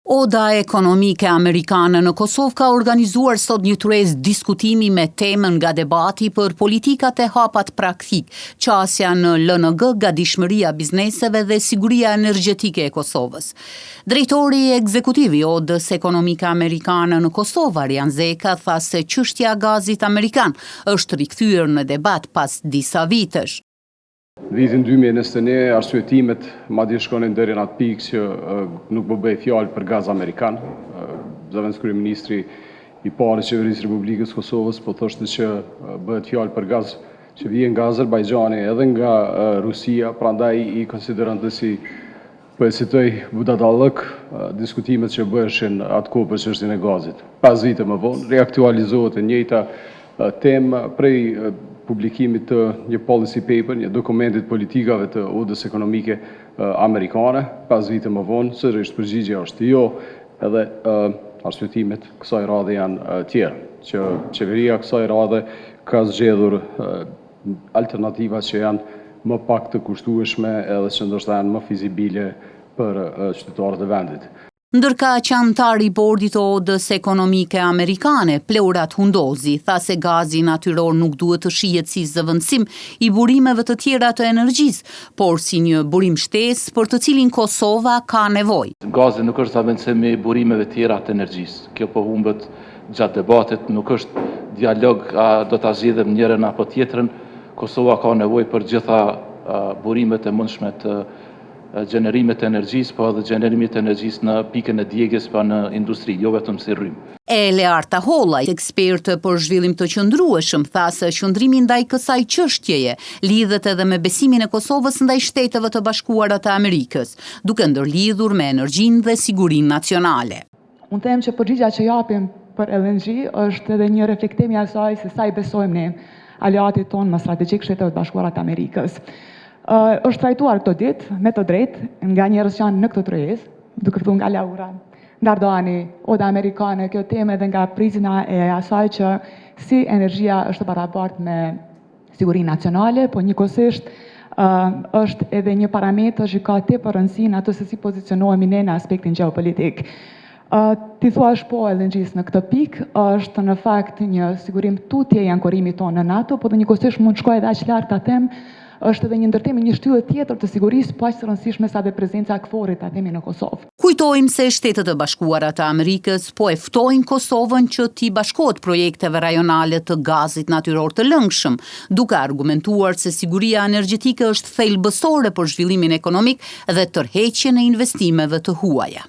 Oda ekonomike amerikane në Kosovë ka organizuar sot një tërëz diskutimi me temën nga debati për politikat e hapat praktik, qasja në LNG, gatishmëria bizneseve dhe siguria energjetike e Kosovës. Drejtori ekzekutivi i Odës ekonomike amerikane në Kosovë, Arjan Zeka, tha se çështja e gazit amerikan është rikthyer në debat pas disa vitesh. Vitin 2021 arsyetimet madje shkonin deri në atë pikë që nuk po bëj fjalë për gaz amerikan. Zëvendës kryeministri i parë i qeverisë Republikës Kosovës po thoshte që bëhet fjalë për gaz që vjen nga Azerbajxhani edhe nga Rusia, prandaj i konsideronte si, po e citoj, budallëk diskutimet që bëheshin atkohë për çështjen e gazit. 5 vite më vonë riaktualizohet e njëjta temë prej publikimit të një policy paper, një dokumentit politikave të Odës ekonomike amerikane. 5 vite më vonë, sërish përgjigjja është jo, edhe arsyetimet kësaj radhe janë tjera, që qeveria kësaj radhe ka zgjedhur alternativa që janë më pak të kushtueshme edhe që ndoshta janë më fizibile për qytetarët e vendit. Ndërka që antari i bordit të Odës ekonomike amerikane, Pleurat Hundozi, tha se gazi natyror nuk duhet të shihet si zëvendësim i burimeve të tjera të energjisë, por si një burim shtesë për të cilin Kosova ka nevojë. Gazi nuk është zëvendësim i burimeve të tjera të energjisë. Kjo po humbet gjatë debatit, nuk është dialog a do ta zgjidhem njërin apo tjetrën. Kosova ka nevojë për gjitha burimet e mundshme të gjenerimet e energjisë, po edhe gjenerimet e energjisë në pikën e djegjes pa në industri, jo vetëm si rrymë. Learta Hollaj, ekspertë për zhvillim të qëndrueshëm, tha se qëndrimi ndaj kësaj çështjeje lidhet edhe me besimin e Kosovës ndaj Shteteve të Bashkuara të Amerikës, duke ndërlidhur me energjinë dhe sigurinë nacionale. Unë them që përgjigjja që japim për LNG është edhe një reflektim i asaj se sa i besojmë ne aleatit tonë më strategjik Shteteve të Bashkuara të Amerikës. Është trajtuar këto ditë me të drejtë nga njerëz që janë në këtë tërëz, duke filluar nga Laura Ndardani, Oda amerikane, kjo temë edhe nga prizna e asaj që si energjia është barabartë me sigurinë nacionale, po njëkohësisht është edhe një parametër që ka tepër rëndësinë ato se si pozicionohemi ne në aspektin gjeopolitik. Ti thuash po LNG-s në këtë pikë është në fakt një sigurim tutje i ankorimit tonë në NATO, por njëkohësisht mund shkojë edhe aq lart atem është edhe një ndërtim një shtyllë tjetër të sigurisë po aq së rëndësishme sa dhe prezenca e KFOR-it atemi në Kosovë. Kujtojmë se Shtetet e Bashkuara të Amerikës po e ftojnë Kosovën që t'i bashkohet projekteve rajonale të gazit natyror të lëngshëm, duke argumentuar se siguria energjetike është thelbësore për zhvillimin ekonomik dhe tërheqjen e investimeve të huaja.